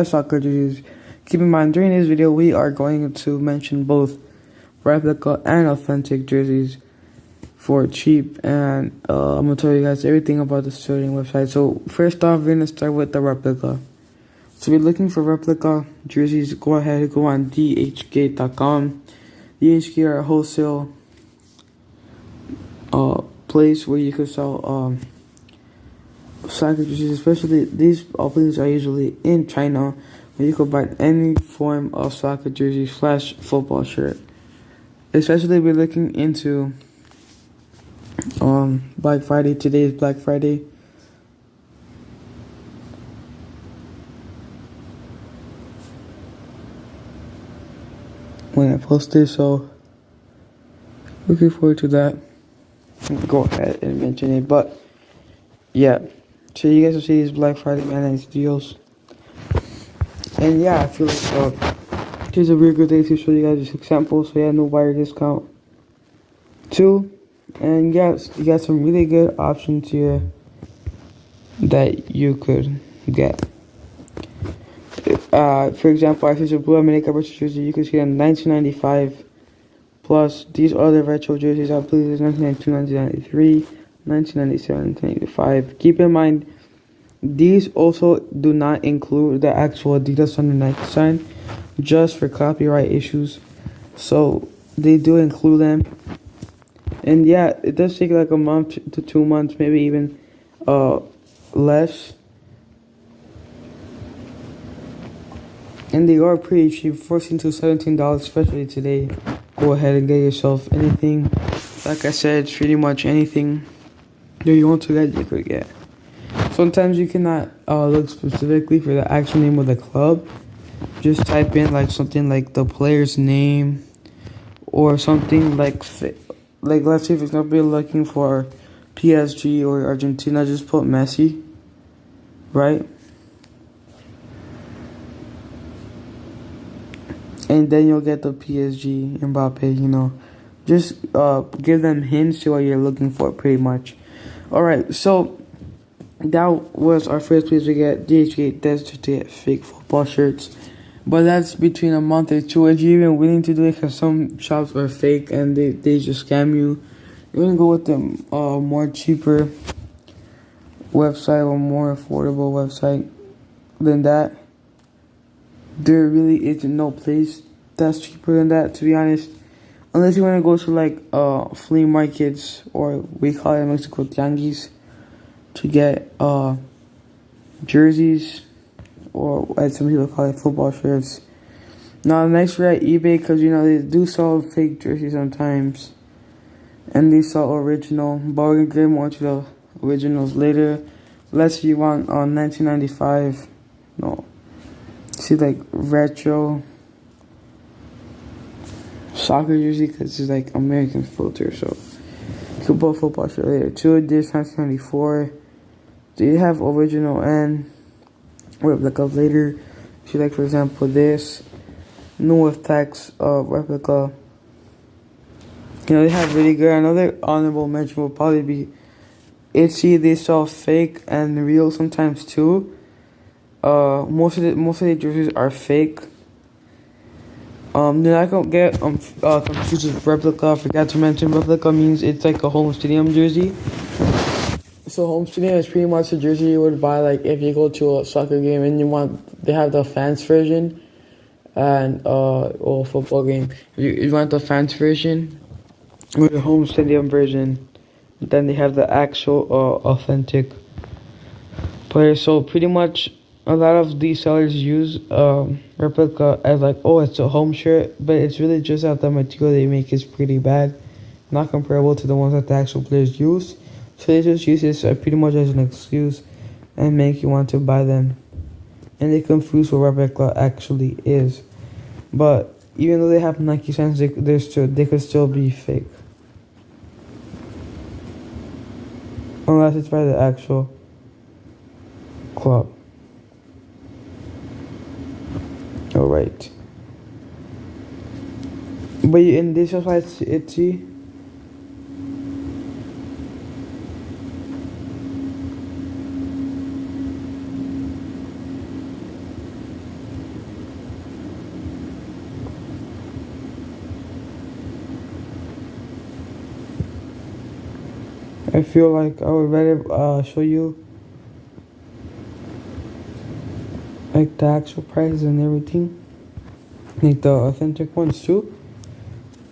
soccer jerseys. Keep in mind, during this video, we are going to mention both replica and authentic jerseys for cheap, and I'm going to tell you guys everything about the starting website. So first off, we're going to start with the replica. So if you're looking for replica jerseys, go ahead and go on dhgate.com. DHgate are a wholesale place where you can sell soccer jerseys, especially these places are usually in China, where you can buy any form of soccer jersey / football shirt. Especially if we're looking into Black Friday. Today is Black Friday. When I post this, so looking forward to that. Go ahead and mention it, but yeah. So you guys will see these Black Friday nice deals, and yeah, I feel like here's a really good day to show you guys this example. So yeah, no buyer discount too, and yes, you got some really good options here that you could get. For example, if it's a Blue America retro jersey, you can see them 1995. Plus, these other retro jerseys, I believe it's 1992, 1993, 1997, 1985. Keep in mind, these also do not include the actual Adidas under Nike sign, just for copyright issues. So they do include them, and yeah, it does take like a month to 2 months, maybe even less. And they are pretty cheap, $14 to $17, especially today. Go ahead and get yourself anything. Like I said, it's pretty much anything that you want to get, you could get. Sometimes you cannot look specifically for the actual name of the club. Just type in like something like the player's name, or something like let's say for example you're looking for PSG or Argentina, just put Messi, right? And then you'll get the PSG, Mbappe, Just give them hints to what you're looking for, pretty much. Alright, so that was our first place to get DHgate. That's to get fake football shirts. But that's between a month or two. If you're even willing to do it, because some shops are fake and they just scam you. You're going to go with the more cheaper website or more affordable website than that. There really isn't no place that's cheaper than that, to be honest. Unless you want to go to like flea markets, or we call it in Mexico tianguis, to get jerseys, or as some people call it, football shirts. Now, next we're at eBay, because they do sell fake jerseys sometimes, and they sell original, but we're going to get more to the originals later. Let's see, you want 1995, no. See, like retro soccer jersey, because it's like American filter, so you can put football shirt later. Two of this 1994. They have original and replica later. See, like for example, this new effects replica. They have really good. Another honorable mention will probably be Etsy. They sell fake and real sometimes too. Most of the jerseys are fake. Then I don't get confused with replica. I forgot to mention, replica means it's like a home stadium jersey. So home stadium is pretty much a jersey you would buy like if you go to a soccer game and they have the fans version, and or football game. If you want the fans version or the home stadium version, then they have the actual authentic players. So pretty much a lot of these sellers use replica as like, oh, it's a home shirt, but it's really just that the material they make is pretty bad, not comparable to the ones that the actual players use. So they just use this pretty much as an excuse and make you want to buy them, and they confuse what replica actually is. But even though they have Nike signs, they could still be fake, unless it's by the actual club. Alright. But in this website, it's Etsy. I feel like I would rather show you like the actual prices and everything, like the authentic ones too.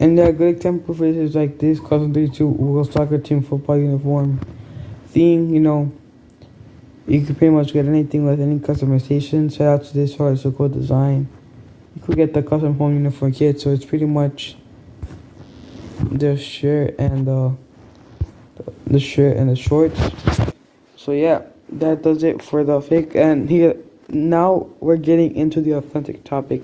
And a good example for this is like this custom 32 World Soccer Team football uniform theme. You know, you could pretty much get anything with any customization. Shout out to this hard, it's a cool design. You could get the custom home uniform kit, so it's pretty much the shirt and the shirt and the shorts. So yeah, that does it for the fake. And here now we're getting into the authentic topic.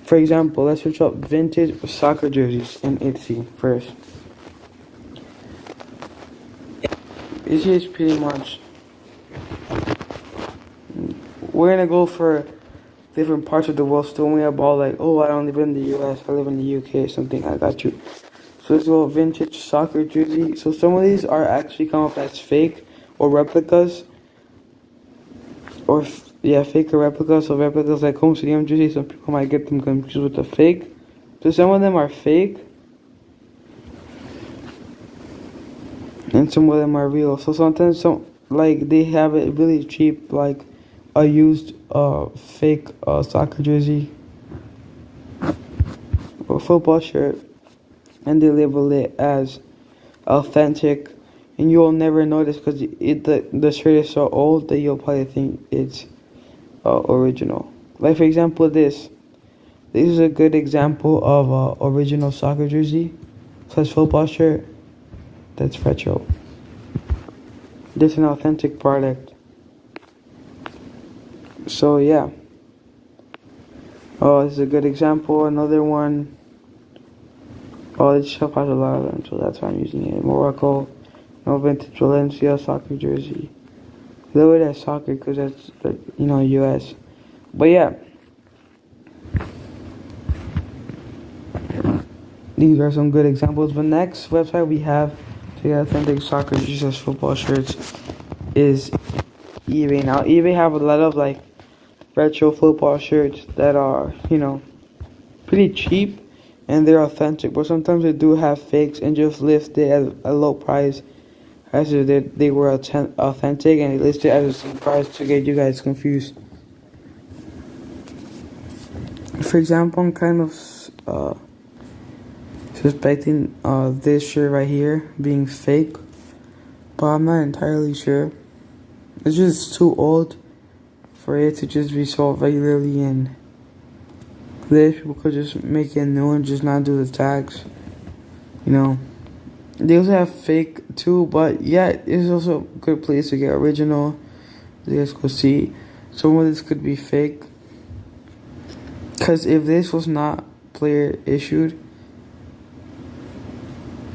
For example, let's search up vintage soccer jerseys in Etsy first. Etsy is pretty much, we're gonna go for different parts of the world. Still, we have all like, oh, I don't live in the US, I live in the UK or something. I got you. So let's go vintage soccer jersey. So some of these are actually come up as fake or replicas, or fake or replicas. So replicas like home stadium jerseys. Some people might get them confused with the fake. So some of them are fake, and some of them are real. So sometimes like they have it really cheap, like a used fake soccer jersey or football shirt, and they label it as authentic, and you'll never notice because the shirt is so old that you'll probably think it's original. Like for example, this is a good example of original soccer jersey / football shirt that's retro. This is an authentic product. So yeah. Oh, this is a good example. Another one. Oh, this shop has a lot of them, so that's why I'm using it. Morocco, no vintage Valencia soccer jersey. They look at soccer because that's like, you know, US. But yeah, these are some good examples. But next website we have to get authentic soccer jerseys / football shirts is eBay. Now eBay have a lot of like retro football shirts that are, you know, pretty cheap and they're authentic, but sometimes they do have fakes and just list it at a low price as if they were authentic, and they list it at the same price to get you guys confused. For example, I'm kind of suspecting this shirt right here being fake, but I'm not entirely sure. It's just too old for it to just be sold regularly, and this people could just make it new and just not do the tags. You know, they also have fake too, but yeah, it's also a good place to get original. You guys go see. Some of this could be fake, because if this was not player issued,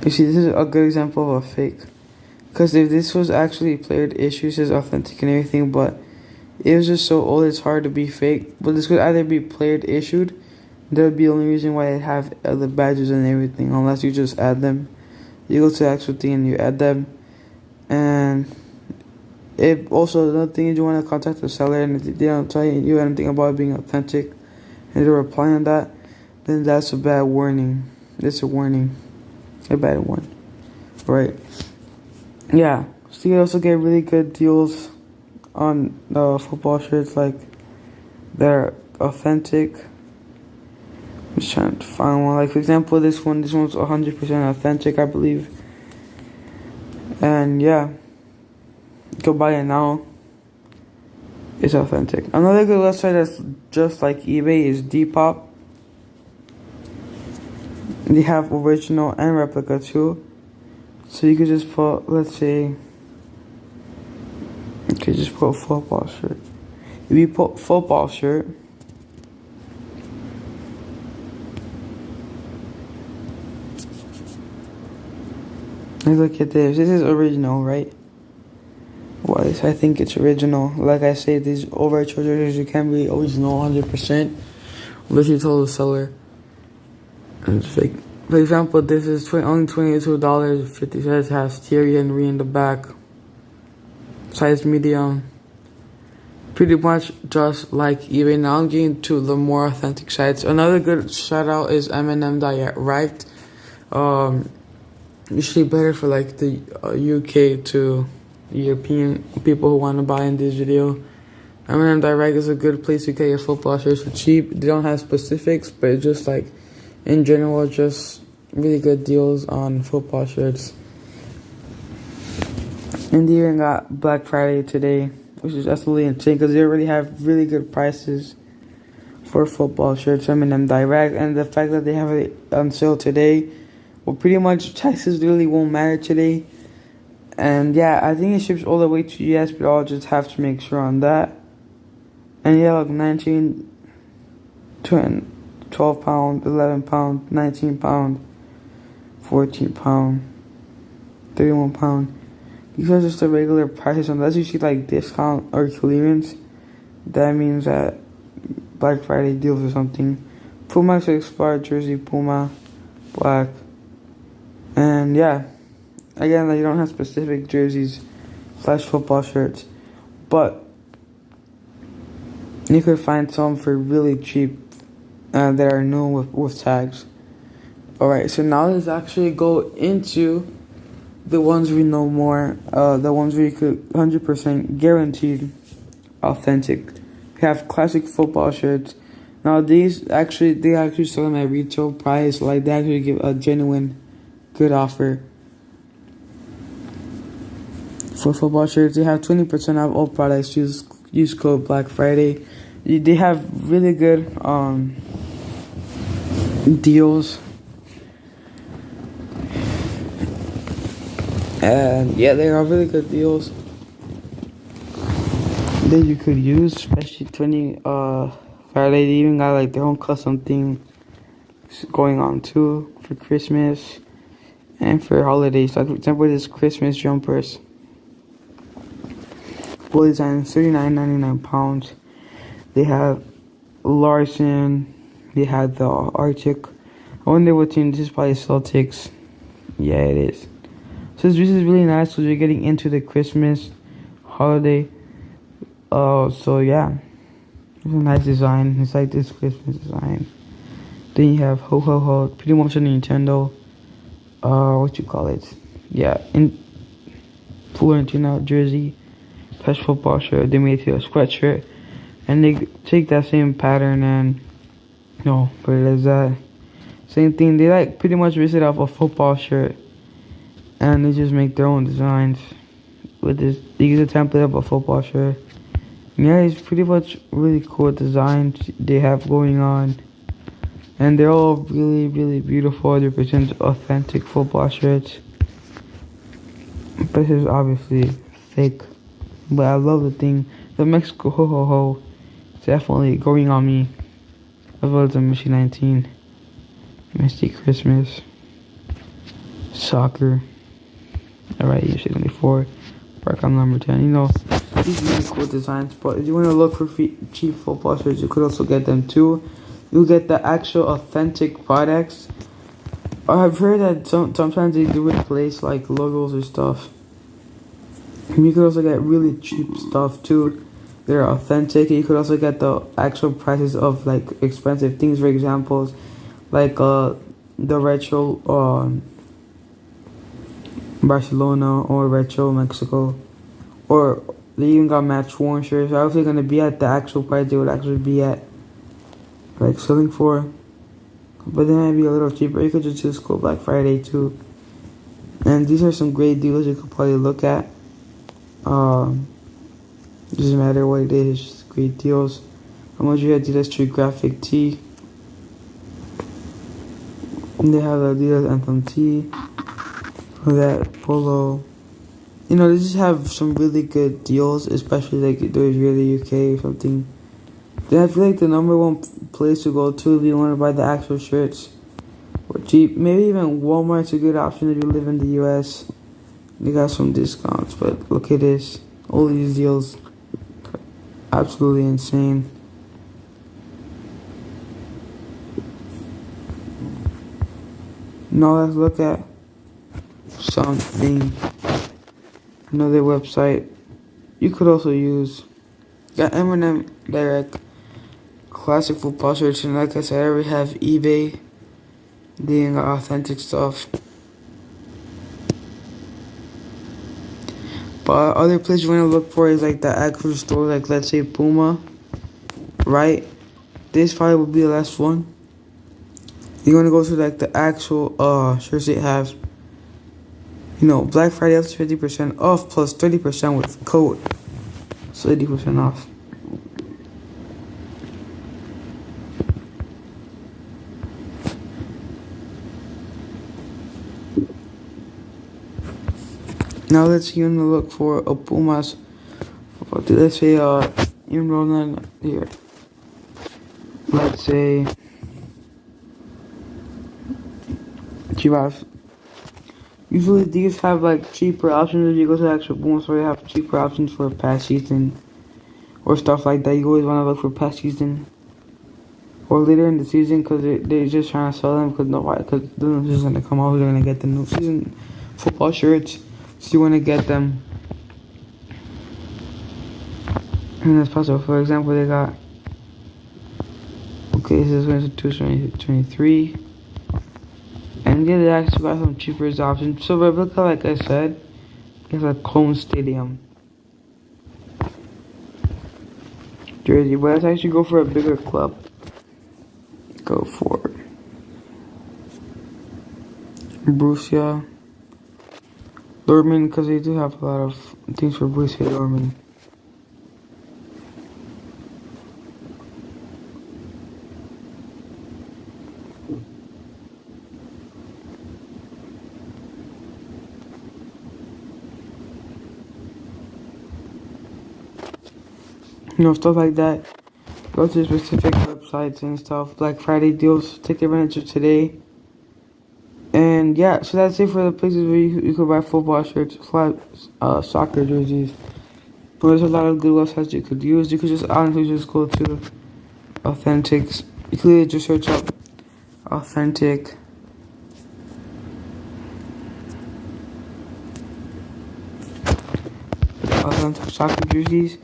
you see, this is a good example of a fake. Because if this was actually player issued, it's authentic and everything, but it was just so old, it's hard to be fake. But this could either be player issued, that would be the only reason why it have the badges and everything, unless you just add them. You go to the actual thing and you add them. And if also another thing is you want to contact the seller and if they don't tell you anything about it being authentic and they reply on that, then that's a bad warning. It's a warning. A bad one. Right. Yeah. So you can also get really good deals on football shirts, like they're authentic. I'm just trying to find one. Like for example, this one's 100% authentic, I believe. And yeah, you can buy it now. It's authentic. Another good website that's just like eBay is Depop. They have original and replica too. So you could just put, let's say, you could just put football shirt. If you put football shirt, and look at this. This is original, right? Well, I think it's original. Like I say, these retro jerseys you can't really always know 100% unless you tell the seller. And it's fake. For example, this is only $22.50. Has Thierry Henry in the back. Size medium. Pretty much just like eBay. Now I'm getting to the more authentic sites. Another good shout out is M&M Direct. usually better for like the UK to European people who want to buy in this video. M&M Direct is a good place to get your football shirts for cheap. They don't have specifics, but it's just like in general, just really good deals on football shirts. And they even got Black Friday today, which is absolutely insane because they already have really good prices for football shirts, M&M Direct, and the fact that they have it on sale today, well, pretty much taxes really won't matter today. And yeah, I think it ships all the way to US, but I'll just have to make sure on that. And yeah, like 19, 20, 12 pound, 11 pound, 19 pound, 14 pound, 31 pound. These are just the regular prices. Unless you see like discount or clearance, that means that Black Friday deals or something. Puma X-Bar jersey, Puma, black. And yeah, again, like, you don't have specific jerseys / football shirts, but you could find some for really cheap that are new with tags. Alright, so now let's actually go into the ones we know more, the ones where you could 100% guaranteed authentic. We have classic football shirts. Now they actually sell them at retail price, like they actually give a genuine good offer. For football shirts, they have 20% off all products. Use code Black Friday. They have really good deals. And yeah, they are really good deals that you could use, especially 20 Friday. They even got like their own custom thing going on too for Christmas and for holidays. Like for example, this Christmas jumpers. Full design, £39.99. They have Larson. They have the Arctic. I wonder what team. This is probably Celtics. Yeah, it is. So this is really nice because you're getting into the Christmas holiday. So yeah, it's a nice design. It's like this Christmas design. Then you have Ho Ho Ho, pretty much a Nintendo. What you call it? Yeah, in Florentina jersey, plus football shirt. They made it to a sweatshirt, and they take that same pattern and put it as that. Same thing. They like pretty much base it off a football shirt. And they just make their own designs with this. They use a template of a football shirt. Yeah, it's pretty much really cool designs they have going on. And they're all really, really beautiful. They present authentic football shirts. But this is obviously fake. But I love the thing. The Mexico Ho Ho Ho is definitely going on me. As well as the Mission 19. Misty Christmas. Soccer. Alright, you said before. Park on number 10. These really cool designs. But if you want to look for cheap football shirts, you could also get them too. You'll get the actual authentic products. I've heard that sometimes they do replace like logos or stuff. And you could also get really cheap stuff too. They're authentic. You could also get the actual prices of like expensive things. For examples, like the retro Barcelona or retro Mexico, or they even got match worn shirts. I was going to be at the actual price they would actually be at, like selling for, but then it'd be a little cheaper. You could just go Black Friday too. And these are some great deals you could probably look at. Doesn't matter what it is, just great deals. How much you Adidas Street Graphic tee. And they have the Adidas Anthem tee. For that polo. They just have some really good deals, especially like those really UK or something. Then I feel like the number one place to go to if you want to buy the actual shirts or cheap. Maybe even Walmart's a good option if you live in the US. They got some discounts, but look at this. All these deals. Absolutely insane. Now let's look at something. Another website you could also use. Got M&M Direct, classic football shirts, and like I said, I already have eBay. They got authentic stuff. But other places you want to look for is like the actual store, like let's say Puma, right? This probably will be the last one. You want to go to like the actual shirts they have. You know, Black Friday up to 50% off plus 30% with code. So 80% off. Now let's you want to look for a Pumas. Let's say even though not here. Let's say Chivas. Usually these have like cheaper options. If you go to the actual Puma store, they have cheaper options for past season or stuff like that. You always want to look for past season or later in the season because they're just trying to sell them because the new season's gonna come out. They're gonna get the new season football shirts, so you want to get them. And that's possible. For example, they got this is 2023. And yeah, they actually got some cheaper options. So Replica, like I said, is a Cone Stadium jersey. But let's actually go for a bigger club. Go for Borussia Dortmund, because they do have a lot of things for Borussia Dortmund. You know, stuff like that. Go to specific websites and stuff. Black Friday deals. Take advantage of today. And yeah, so that's it for the places where you could buy football shirts, soccer jerseys. But there's a lot of good websites you could use. You could just honestly just go to Authentics. You could just search up Authentic. Authentic soccer jerseys.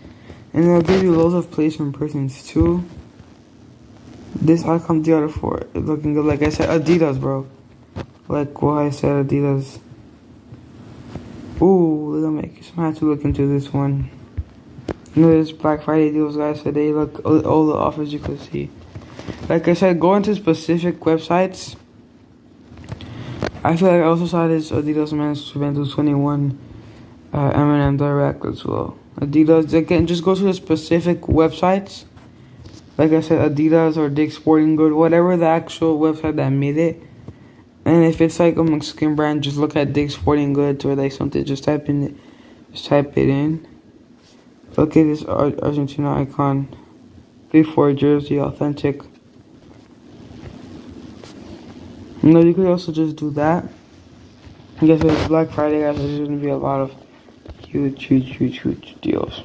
And they'll give you loads of placement persons too. This I come together for it. Looking good. Like I said, Adidas, bro. Like what I said, Adidas. Ooh, look at me. I have to look into this one. You know, this Black Friday deals, guys. So they look all the offers you could see. Like I said, go into specific websites. I feel like I also saw this Adidas Men's Juventus 21 M&M Direct as well. Adidas, again, just go to the specific websites. Like I said, Adidas or Dick's Sporting Goods, whatever the actual website that made it. And if it's like a Mexican brand, just look at Dick's Sporting Goods or like something. Just type it in. Look at this Argentina icon. Before jersey, authentic. You know, you could also just do that. I guess it's Black Friday, guys. There's gonna be a lot of huge deals.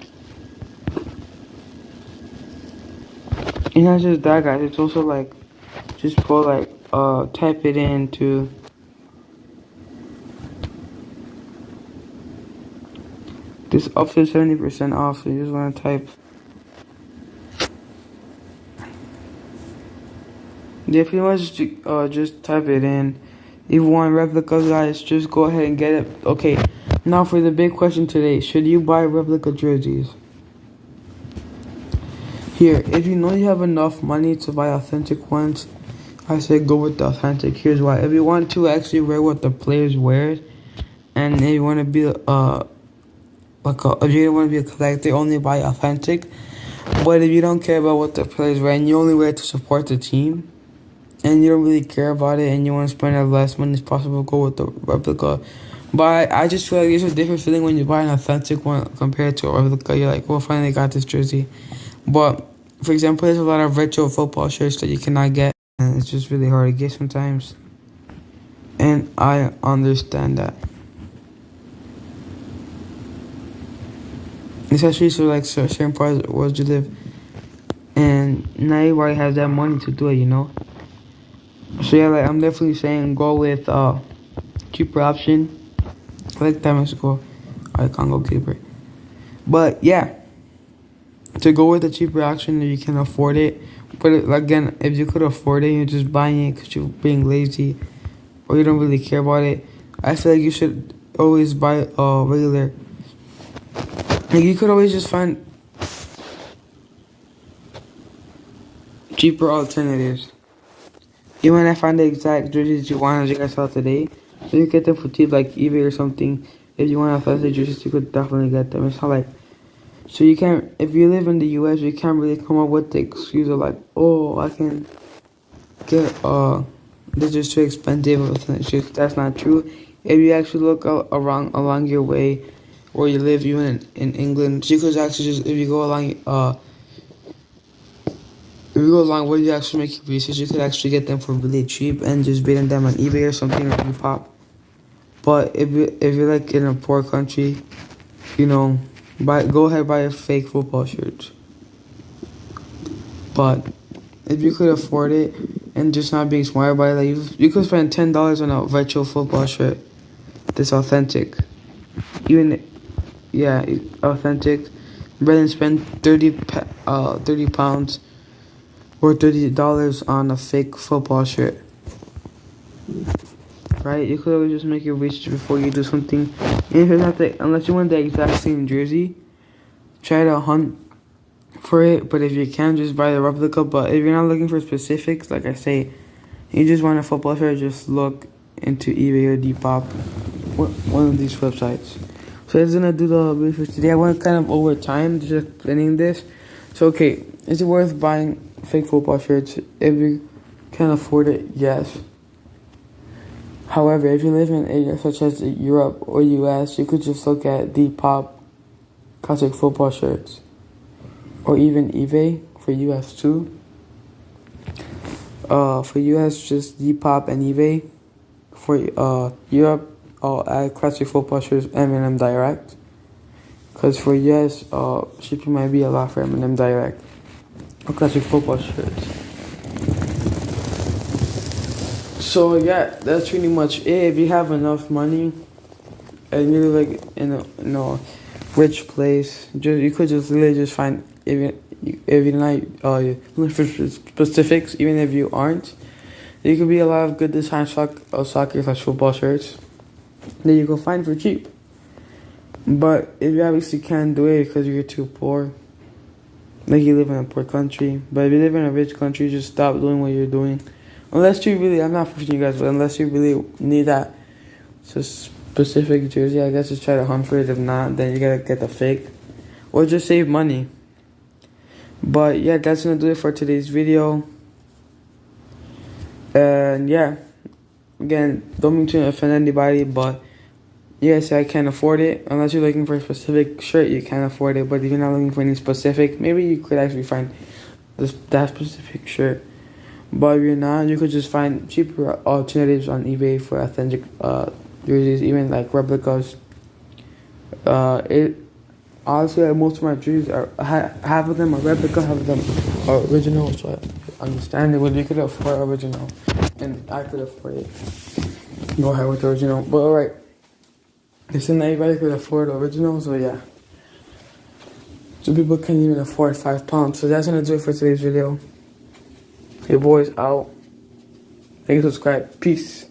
And not just that, guys. It's also like, just put like, type it into this up to 70% off. So you just want to type. If you want to just type it in. If you want replica, guys, just go ahead and get it. Okay. Now for the big question today, should you buy replica jerseys? Here, if you know you have enough money to buy authentic ones, I say go with the authentic. Here's why. If you want to actually wear what the players wear, and if you want to be if you don't want to be a collector, only buy authentic. But if you don't care about what the players wear and you only wear it to support the team, and you don't really care about it, and you want to spend as less money as possible, go with the replica. But I just feel like there's a different feeling when you buy an authentic one compared to a replica. You're like, well, finally got this jersey. But, for example, there's a lot of retro football shirts that you cannot get. And it's just really hard to get sometimes. And I understand that. Especially so like certain parts of the world you live. And not everybody has that money to do it, you know? So yeah, like I'm definitely saying go with cheaper option. I like that Mexico. I can't go cheaper. But yeah, to go with the cheaper option if you can afford it. But again, if you could afford it, you're just buying it because you're being lazy or you don't really care about it. I feel like you should always buy regular Like, you could always just find cheaper alternatives. You might not find the exact jerseys you want as you guys saw today, so you get them for cheap, like eBay or something. If you want authentic jerseys, you could definitely get them. It's not like, so you can't, if you live in the US, you can't really come up with the excuse of like, oh, I can get, this is too expensive of authentic shoes. That's not true. If you actually look around along your way where you live, even in England, you could actually just, if you go along where you actually make your research, you could actually get them for really cheap and just bidding them on eBay or something or Depop. But if you're like in a poor country, you know, go ahead buy a fake football shirt. But if you could afford it and just not being smart about it, like you could spend $10 on a retro football shirt that's authentic. Authentic. Rather than spend 30 pounds or $30 on a fake football shirt. Right? You could always just make your research before you do something. And if it's not unless you want the exact same jersey, try to hunt for it. But if you can, just buy the replica. But if you're not looking for specifics, like I say, you just want a football shirt, just look into eBay or Depop, one of these websites. So that's gonna do the video for today. I went kind of over time just explaining this. So okay, is it worth buying fake football shirts? If you can afford it, yes. However, if you live in areas such as Europe or US, you could just look at Depop classic football shirts, or even eBay for US too. For US, just Depop and eBay. For Europe, I'll add classic football shirts, M&M Direct. Because for US, shipping might be a lot for M&M Direct or classic football shirts. So yeah, that's pretty much it. If you have enough money and you're like in a rich place, you could just literally just find, if you're not looking for specifics, even if you aren't, there could be a lot of good design soccer/football shirts that you can find for cheap. But if you obviously can't do it because you're too poor, like you live in a poor country, but if you live in a rich country, just stop doing what you're doing. Unless you really, I'm not pushing you guys, but unless you really need that specific jersey, I guess just try to hunt for it. If not, then you gotta get the fake. Or just save money. But yeah, that's gonna do it for today's video. And yeah, again, don't mean to offend anybody, but yes, I can't afford it. Unless you're looking for a specific shirt, you can't afford it. But if you're not looking for any specific, maybe you could actually find that specific shirt. But if you're not, you could just find cheaper alternatives on eBay for authentic jerseys, even like replicas. Honestly, like most of my jerseys are half of them are replica, half of them are original. So I understand it. But you could afford original, and I could afford it. Go ahead with the original. But alright, listen, not everybody could afford original, so yeah. Some people can't even afford £5. So that's gonna do it for today's video. Your boy's out. Thank you, subscribe. Peace.